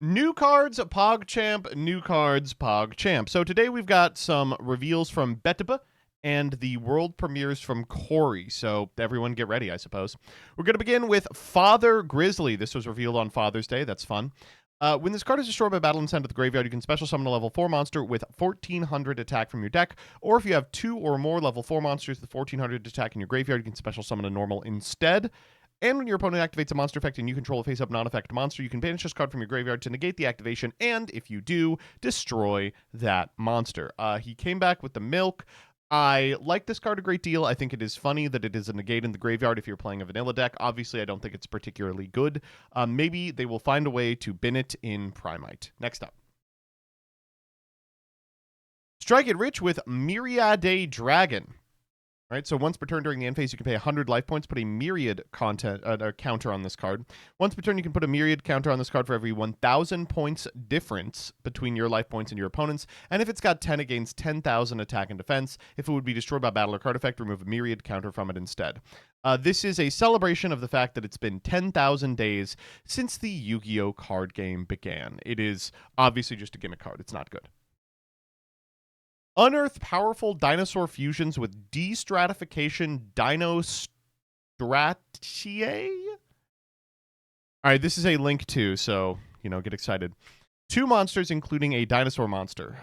New cards, PogChamp, new cards, PogChamp. So today we've got some reveals from Betaba and the world premieres from Corey. So everyone get ready, I suppose. We're going to begin with Father Grizzly. This was revealed on Father's Day. That's fun. When this card is destroyed by battle and sent to the graveyard, you can special summon a level 4 monster with 1400 attack from your deck. Or if you have 2 or more level 4 monsters with 1400 attack in your graveyard, you can special summon a normal instead. And when your opponent activates a monster effect and you control a face-up non-effect monster, you can banish this card from your graveyard to negate the activation, and if you do, destroy that monster. He came back with the milk. I like this card a great deal. I think it is funny that it is a negate in the graveyard if you're playing a vanilla deck. Obviously, I don't think it's particularly good. Maybe they will find a way to bin it in Primite. Next up. Strike it rich with Myriaday Dragon. All right, so once per turn during the end phase, you can pay 100 life points, put a myriad counter on this card. Once per turn, you can put a myriad counter on this card for every 1,000 points difference between your life points and your opponent's. And if it's got 10, it gains 10,000 attack and defense. If it would be destroyed by battle or card effect, remove a myriad counter from it instead. This is a celebration of the fact that it's been 10,000 days since the Yu-Gi-Oh! Card game began. It is obviously just a gimmick card. It's not good. Unearth powerful dinosaur fusions with Destratification Dino Stratiae. All right, this is a link too, so, get excited. 2 monsters, including a dinosaur monster.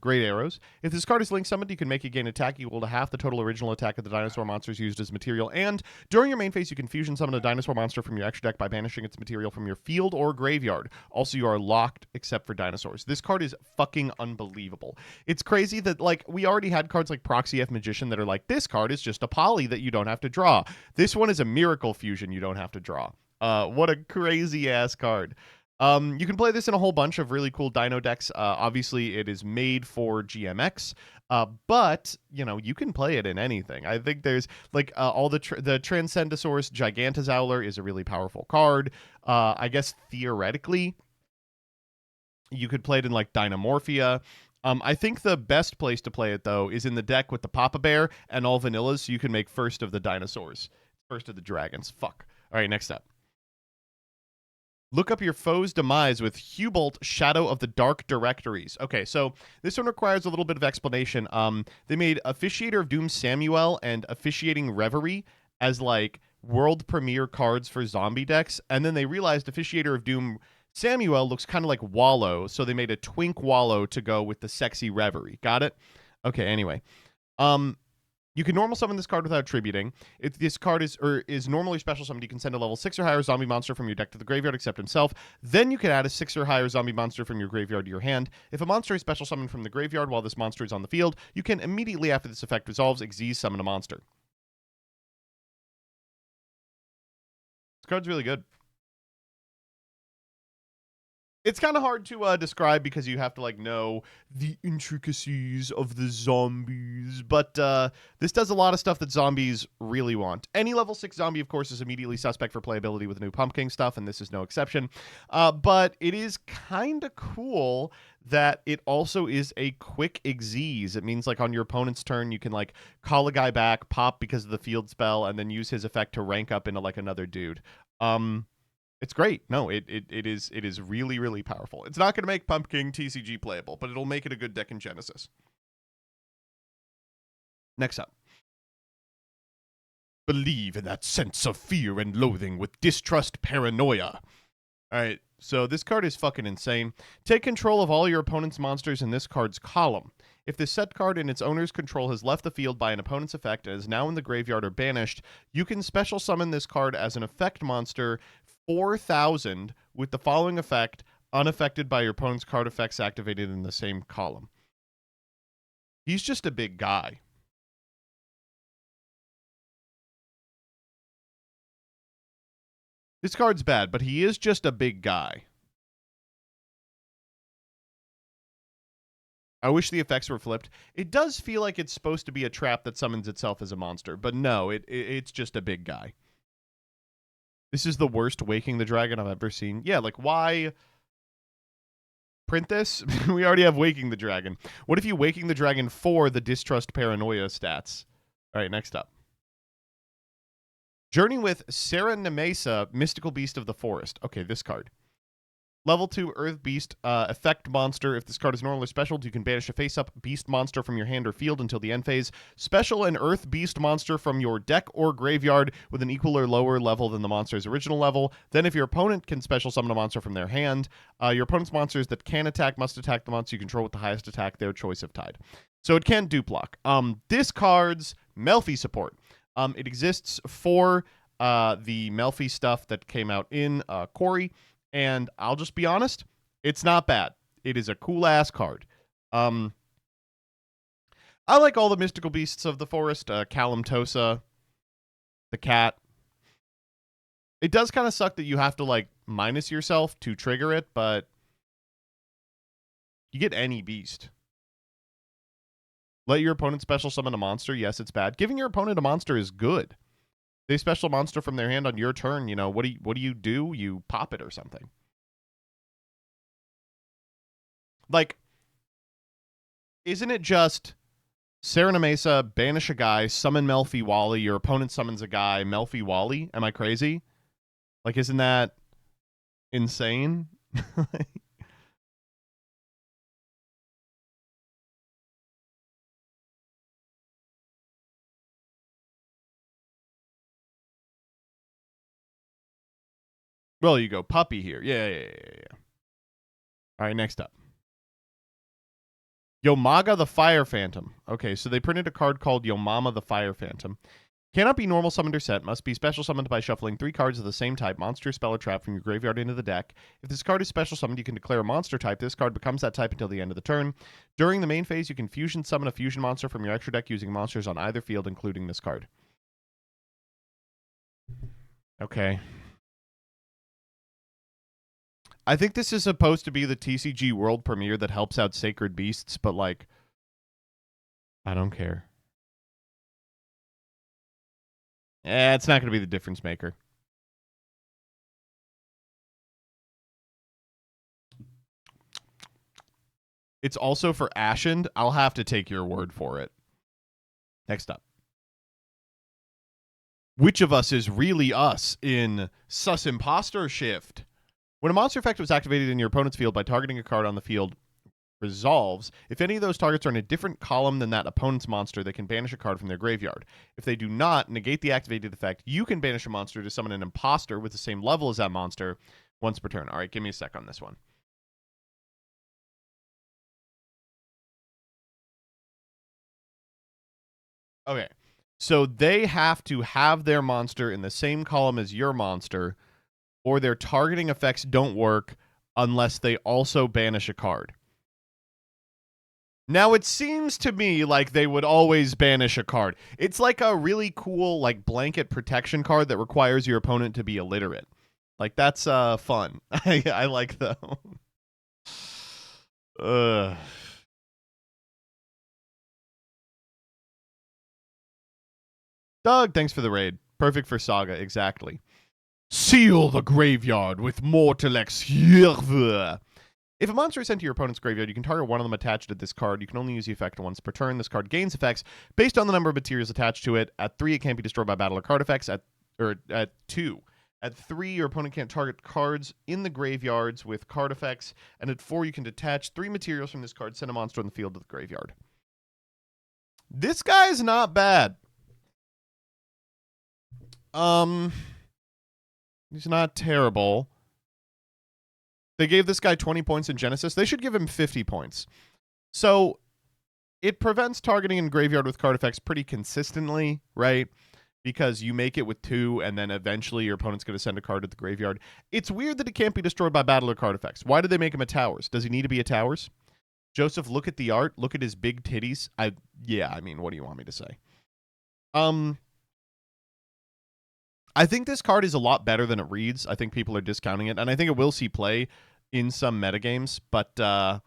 Great arrows. If this card is link summoned, you can make it gain attack equal to half the total original attack of the dinosaur monsters used as material. And during your main phase, you can fusion summon a dinosaur monster from your extra deck by banishing its material from your field or graveyard. Also, you are locked except for dinosaurs. This card is fucking unbelievable. It's crazy that, we already had cards like Proxy F Magician that are like, this card is just a poly that you don't have to draw. This one is a miracle fusion you don't have to draw. What a crazy-ass card. You can play this in a whole bunch of really cool Dino decks. Obviously, it is made for GMX, but you can play it in anything. I think there's all the Transcendosaurus Gigantozauler is a really powerful card. I guess theoretically, you could play it in Dynamorphia. I think the best place to play it though is in the deck with the Papa Bear and all vanillas, so you can make first of the dinosaurs, first of the dragons. Fuck. All right, next up. Look up your foe's demise with Hublot, Shadow of the Dark Directories. Okay, so this one requires a little bit of explanation. They made Officiator of Doom Samuel and Officiating Reverie as world premiere cards for zombie decks, and then they realized Officiator of Doom Samuel looks kind of like Wallow, so they made a Twink Wallow to go with the sexy Reverie. Got it? Okay, anyway. You can normal summon this card without attributing. If this card is normally special summoned, you can send a level 6 or higher zombie monster from your deck to the graveyard except himself. Then you can add a 6 or higher zombie monster from your graveyard to your hand. If a monster is special summoned from the graveyard while this monster is on the field, you can immediately after this effect resolves, Xyz summon a monster. This card's really good. It's kind of hard to describe because you have to know the intricacies of the zombies, but this does a lot of stuff that zombies really want. Any level 6 zombie, of course, is immediately suspect for playability with new Pump King stuff, and this is no exception. But it is kind of cool that it also is a quick Xyz. It means on your opponent's turn, you can call a guy back, pop because of the field spell, and then use his effect to rank up into another dude. It's great. No, it is really, really powerful. It's not going to make Pumpkin TCG playable, but it'll make it a good deck in Genesis. Next up. Believe in that sense of fear and loathing with Distrust Paranoia. All right, so this card is fucking insane. Take control of all your opponent's monsters in this card's column. If the set card in its owner's control has left the field by an opponent's effect and is now in the graveyard or banished, you can special summon this card as an effect monster 4,000 with the following effect, unaffected by your opponent's card effects activated in the same column. He's just a big guy. This card's bad, but he is just a big guy. I wish the effects were flipped. It does feel like it's supposed to be a trap that summons itself as a monster, but no, it's just a big guy. This is the worst Waking the Dragon I've ever seen. Yeah, why print this? We already have Waking the Dragon. What if you Waking the Dragon for the Distrust Paranoia stats? All right, next up. Journey with Cerynemesia, Mystical Beast of the Forest. Okay, this card. Level 2 Earth Beast effect monster. If this card is normal or special, you can banish a face-up beast monster from your hand or field until the end phase. Special an Earth Beast monster from your deck or graveyard with an equal or lower level than the monster's original level. Then if your opponent can special summon a monster from their hand, your opponent's monsters that can attack must attack the monster you control with the highest attack, their choice of tide. So it can dupe lock. This card's Melfi support. It exists for the Melfi stuff that came out in Corey. And I'll just be honest, it's not bad. It is a cool-ass card. I like all the mystical beasts of the forest. Kalimtosa, the cat. It does kind of suck that you have to, like, minus yourself to trigger it, but you get any beast. Let your opponent special summon a monster. Yes, it's bad. Giving your opponent a monster is good. They special monster from their hand on your turn. You know, what do you do? You pop it or something. Like, isn't it just Cerynemesia, banish a guy, summon Melfi Wally, your opponent summons a guy, Melfi Wally? Am I crazy? Like, isn't that insane? Well, you go puppy here. Yeah. All right, next up. Yomagna the Fire Phantom. Okay, so they printed a card called Yomagna the Fire Phantom. Cannot be normal summoned or set. Must be special summoned by shuffling 3 cards of the same type, monster, spell, or trap, from your graveyard into the deck. If this card is special summoned, you can declare a monster type. This card becomes that type until the end of the turn. During the main phase, you can fusion summon a fusion monster from your extra deck using monsters on either field, including this card. Okay. I think this is supposed to be the TCG world premiere that helps out Sacred Beasts, but, like, I don't care. It's not going to be the difference maker. It's also for Ashened. I'll have to take your word for it. Next up. Which of us is really us in Sus Imposter Shift? When a monster effect was activated in your opponent's field by targeting a card on the field resolves, if any of those targets are in a different column than that opponent's monster, they can banish a card from their graveyard. If they do not negate the activated effect, you can banish a monster to summon an imposter with the same level as that monster once per turn. All right, give me a sec on this one. Okay, so they have to have their monster in the same column as your monster, or their targeting effects don't work unless they also banish a card. Now, it seems to me like they would always banish a card. It's like a really cool, like, blanket protection card that requires your opponent to be illiterate. Like, that's fun. I like them. Doug, thanks for the raid. Perfect for Saga, exactly. Seal the graveyard with Mortilux Heruvur. If a monster is sent to your opponent's graveyard, you can target one of them attached to this card. You can only use the effect once per turn. This card gains effects based on the number of materials attached to it. At 3, it can't be destroyed by battle or card effects. At 2. At 3, your opponent can't target cards in the graveyards with card effects. And at 4, you can detach 3 materials from this card, send a monster on the field to the graveyard. This guy's not bad. He's not terrible. They gave this guy 20 points in Genesis. They should give him 50 points. So it prevents targeting in graveyard with card effects pretty consistently, right? Because you make it with 2, and then eventually your opponent's going to send a card to the graveyard. It's weird that it can't be destroyed by battle or card effects. Why did they make him a Towers? Does he need to be a Towers? Joseph, look at the art. Look at his big titties. Yeah, I mean, what do you want me to say? I think this card is a lot better than it reads. I think people are discounting it, and I think it will see play in some metagames, but yeah,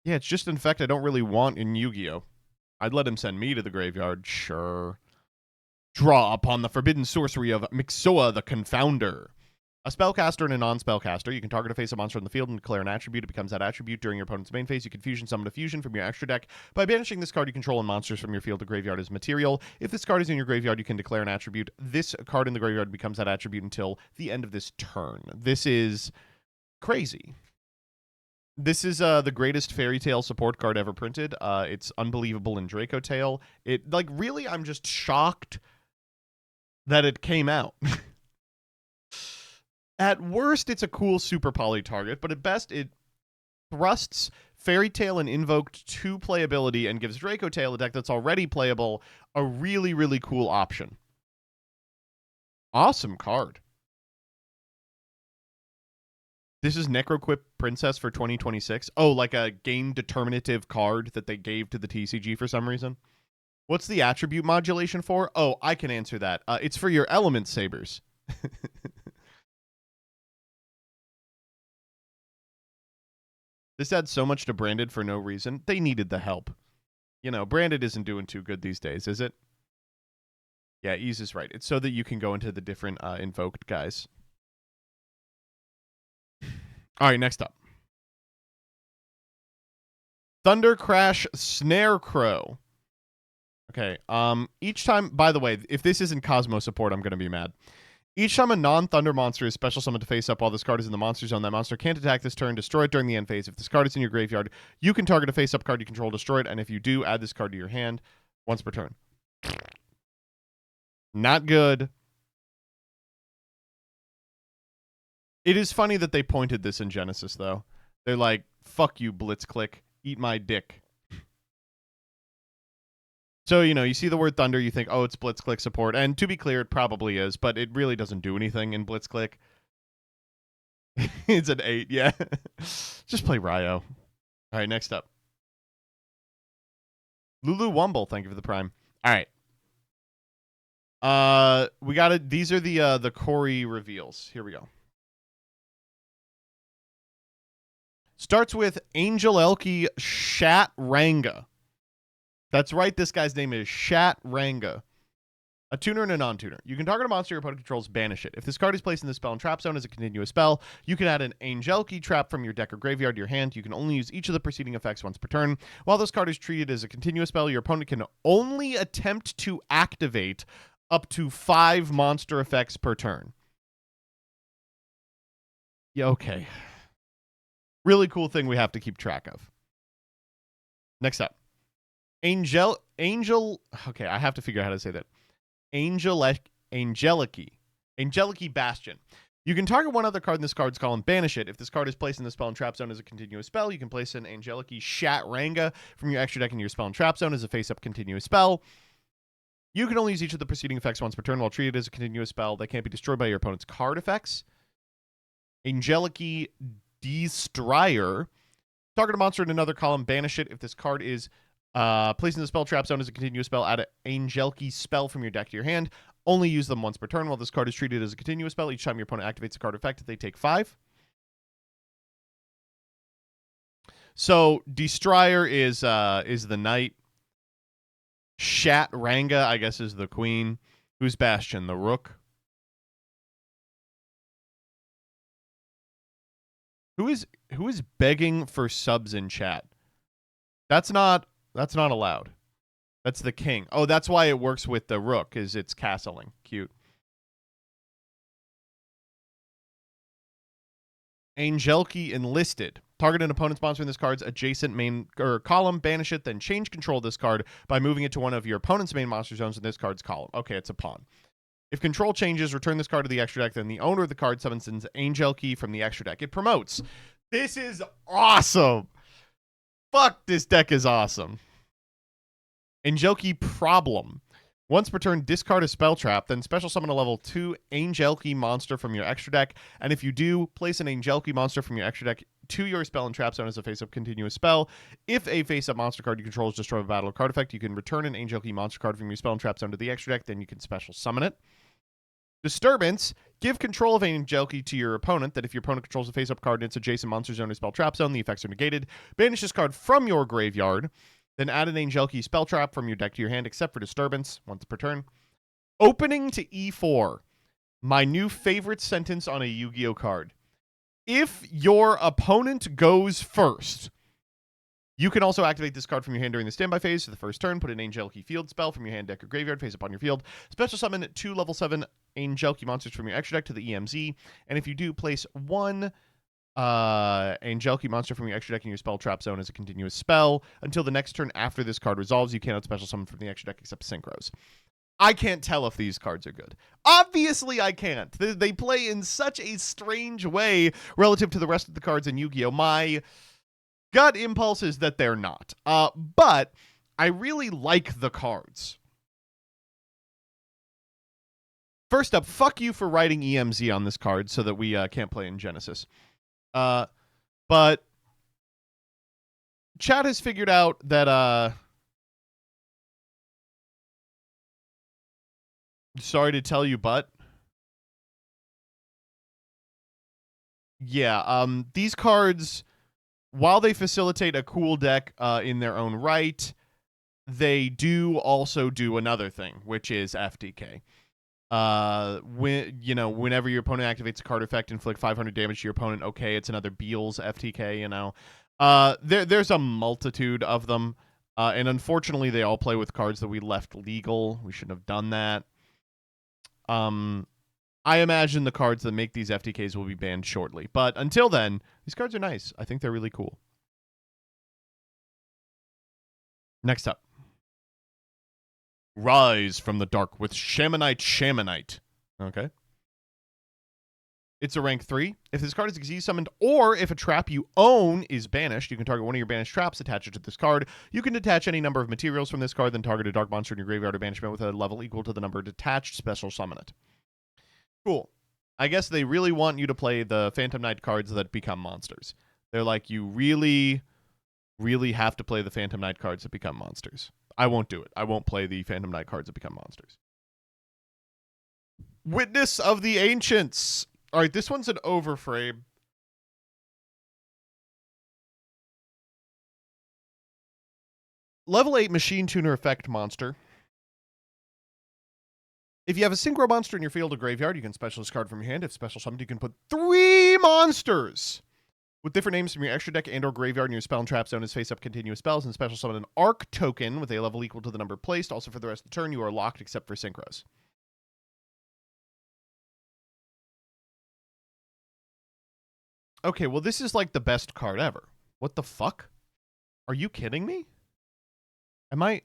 it's just an effect I don't really want in Yu-Gi-Oh! I'd let him send me to the graveyard, sure. Draw upon the forbidden sorcery of Mixousia the Confounder. A spellcaster and a non-spellcaster. You can target a face-up monster on the field and declare an attribute. It becomes that attribute during your opponent's main phase. You can fusion summon a fusion from your extra deck by banishing this card you control and monsters from your field to graveyard as material. If this card is in your graveyard, you can declare an attribute. This card in the graveyard becomes that attribute until the end of this turn. This is crazy. This is the greatest Fairy Tale support card ever printed. It's unbelievable in Draco Tale. It, like, really, I'm just shocked that it came out. At worst, it's a cool super poly target, but at best, it thrusts Fairy Tale and Invoked to playability and gives Draco Tale, a deck that's already playable, a really, really cool option. Awesome card. This is Necroquip Princess for 2026. Oh, like a game determinative card that they gave to the TCG for some reason. What's the attribute modulation for? Oh, I can answer that. It's for your Element Sabers. This adds so much to Branded for no reason. They needed the help. You know, Branded isn't doing too good these days, is it? Yeah, Ease is right. It's so that you can go into the different invoked guys. All right, next up. Thundercrash Snarecrow. Okay, each time, by the way, if this isn't Cosmo support, I'm going to be mad. Each time a non-Thunder monster is special summoned to face up while this card is in the monster zone, that monster can't attack this turn, destroy it during the end phase. If this card is in your graveyard, you can target a face-up card you control, destroy it, and if you do, add this card to your hand once per turn. Not good. It is funny that they pointed this in Genesis, though. They're like, fuck you, Blitzclick. Eat my dick. So, you know, you see the word Thunder, you think, oh, it's Blitzclick support. And to be clear, it probably is, but it really doesn't do anything in Blitzclick. It's an 8, yeah. Just play Ryo. All right, next up. Lulu Wumble, thank you for the prime. All right. We got it. These are the Corey reveals. Here we go. Starts with Angelechy Shatranga. That's right, this guy's name is Shatranga. A tuner and a non-tuner. You can target a monster your opponent controls, banish it. If this card is placed in the spell and trap zone as a continuous spell, you can add an Angelechy trap from your deck or graveyard to your hand. You can only use each of the preceding effects once per turn. While this card is treated as a continuous spell, your opponent can only attempt to activate up to 5 monster effects per turn. Yeah, okay. Really cool thing we have to keep track of. Next up. Okay, I have to figure out how to say that. Angelechy Bastion. You can target one other card in this card's column, banish it. If this card is placed in the spell and trap zone as a continuous spell, you can place an Angelechy Shatranga from your extra deck into your spell and trap zone as a face-up continuous spell. You can only use each of the preceding effects once per turn while treated as a continuous spell. They can't be destroyed by your opponent's card effects. Angelechy Destratiae. Target a monster in another column, banish it. If this card is placed in the spell trap zone as a continuous spell, add an Angelechy spell from your deck to your hand. Only use them once per turn. While this card is treated as a continuous spell, each time your opponent activates a card effect, they take 5. So Destratiae is the knight. Shatranga, I guess, is the queen. Who's Bastion? The rook. Who is begging for subs in chat? That's not allowed. That's the king. Oh, that's why it works with the rook, is it's castling. Cute. Angelechy Enlisted. Target an opponent's monster in this card's adjacent main column, banish it, then change control of this card by moving it to one of your opponent's main monster zones in this card's column. Okay, it's a pawn. If control changes, return this card to the extra deck, then the owner of the card summons Angelechy from the extra deck. It promotes. This is awesome. Fuck, this deck is awesome. Angelechy Problem. Once per turn, discard a spell trap, then special summon a level 2 Angelechy monster from your extra deck. And if you do, place an Angelechy monster from your extra deck to your spell and trap zone as a face-up continuous spell. If a face-up monster card you control is destroyed by battle card effect, you can return an Angelechy monster card from your spell and trap zone to the extra deck, then you can special summon it. Disturbance. Give control of Angelechy to your opponent, that if your opponent controls a face-up card in its adjacent monster zone or spell trap zone, the effects are negated. Banish this card from your graveyard. Then add an Angelechy spell trap from your deck to your hand, except for Disturbance, once per turn. Opening to E4. My new favorite sentence on a Yu-Gi-Oh card. If your opponent goes first, you can also activate this card from your hand during the standby phase for the first turn. Put an Angelechy field spell from your hand, deck, or graveyard face upon your field. Special summon 2 level 7 Angelechy monsters from your extra deck to the EMZ. And if you do, place 1 Angelechy monster from your extra deck in your spell trap zone as a continuous spell. Until the next turn after this card resolves, you cannot special summon from the extra deck except Synchros. I can't tell if these cards are good. Obviously, I can't. They play in such a strange way relative to the rest of the cards in Yu-Gi-Oh! My gut impulse is that they're not. But I really like the cards. First up, fuck you for writing EMZ on this card so that we can't play in Genesis. But Chad has figured out that sorry to tell you, but yeah, these cards, while they facilitate a cool deck in their own right, they do also do another thing, which is FTK. Whenever your opponent activates a card effect, inflict 500 damage to your opponent. Okay, it's another Beals FTK. There's a multitude of them, and unfortunately, they all play with cards that we left legal. We shouldn't have done that. I imagine the cards that make these FTKs will be banned shortly, but until then, these cards are nice. I think they're really cool. Next up. Rise from the Dark with Shamanite Shamanknight. Okay. It's a rank 3. If this card is Xyz summoned, or if a trap you own is banished, you can target one of your banished traps, attach it to this card. You can detach any number of materials from this card, then target a dark monster in your graveyard or banishment with a level equal to the number detached, special summon it. Cool. I guess they really want you to play the Phantom Knight cards that become monsters. They're like, you really, really have to play the Phantom Knight cards that become monsters. I won't do it. I won't play the Phantom Knight cards that become monsters. Witness of the Ancients. All right, this one's an overframe. Level 8 Machine Tuner effect monster. If you have a Synchro monster in your field or graveyard, you can special this card from your hand. If special summoned, you can put 3 monsters with different names from your extra deck and or graveyard in your spell and trap zone as face-up continuous spells, and special summon an Arc token with a level equal to the number placed. Also, for the rest of the turn, you are locked except for Synchros. Okay, well, this is like the best card ever. What the fuck? Are you kidding me? Am I...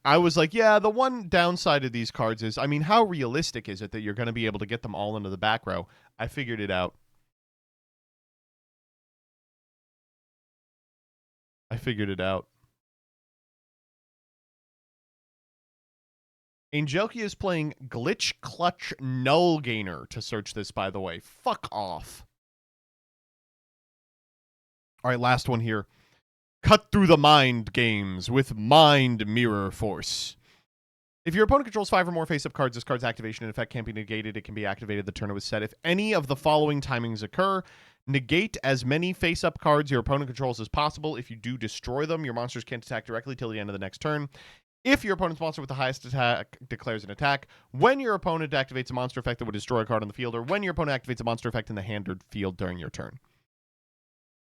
I was like, yeah, the one downside of these cards is, I mean, how realistic is it that you're going to be able to get them all into the back row? I figured it out. Angelechy is playing Glitch Clutch Null Gainer to search this, by the way. Fuck off. All right, last one here. Cut through the mind games with Mind Mirror Force. If your opponent controls 5 or more face-up cards, this card's activation and effect can't be negated. It can be activated the turn it was set. If any of the following timings occur, negate as many face-up cards your opponent controls as possible. If you do destroy them, your monsters can't attack directly till the end of the next turn. If your opponent's monster with the highest attack declares an attack, when your opponent activates a monster effect that would destroy a card on the field, or when your opponent activates a monster effect in the hand or field during your turn.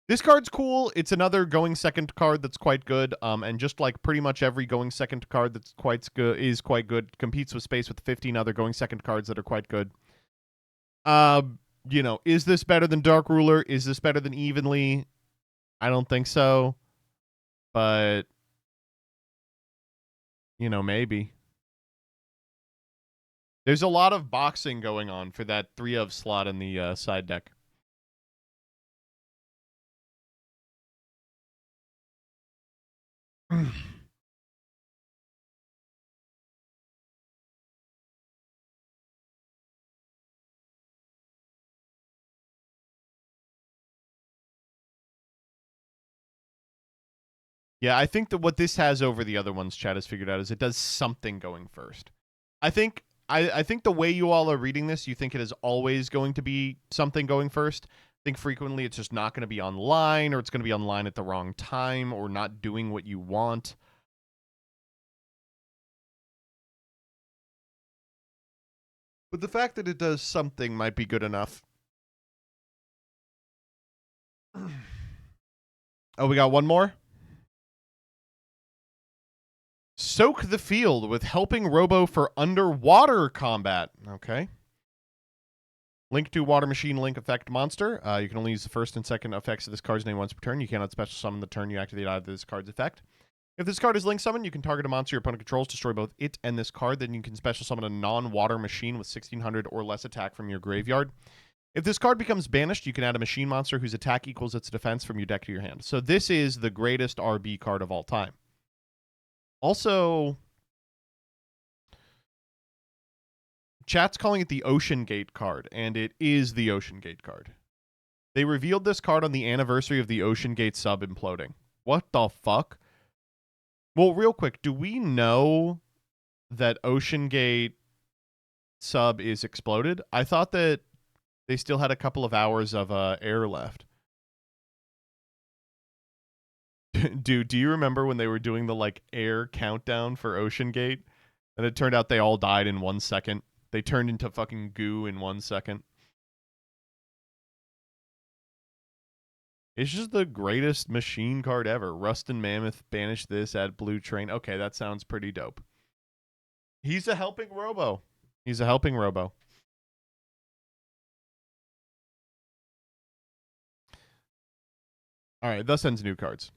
This card's cool. It's another going second card that's quite good. And just like pretty much every going second card that's quite good, competes with space with 15 other going second cards that are quite good. Is this better than Dark Ruler? Is this better than Evenly? I don't think so. But maybe. There's a lot of boxing going on for that 3 of slot in the side deck. Yeah, I think that what this has over the other ones Chad has figured out is it does something going first. I think the way you all are reading this, you think it is always going to be something going first. I think frequently it's just not going to be online, or it's going to be online at the wrong time, or not doing what you want. But the fact that it does something might be good enough. Oh, we got one more? Soak the field with helping Robo for underwater combat. Okay. Link to Water Machine Link Effect Monster. You can only use the first and second effects of this card's name once per turn. You cannot special summon the turn you activate either of this card's effect. If this card is link summoned, you can target a monster your opponent controls, destroy both it and this card. Then you can special summon a non-water machine with 1600 or less attack from your graveyard. If this card becomes banished, you can add a machine monster whose attack equals its defense from your deck to your hand. So this is the greatest RB card of all time. Also, chat's calling it the Ocean Gate card, and it is the Ocean Gate card. They revealed this card on the anniversary of the Ocean Gate sub imploding. What the fuck? Well, real quick, do we know that Ocean Gate sub is exploded? I thought that they still had a couple of hours of air left. Dude, do you remember when they were doing the like air countdown for Ocean Gate? And it turned out they all died in 1 second. They turned into fucking goo in 1 second. It's just the greatest machine card ever. Rust and Mammoth, banish this, add Blue Train. Okay, that sounds pretty dope. He's a helping Robo. He's a helping Robo. All right, thus ends new cards.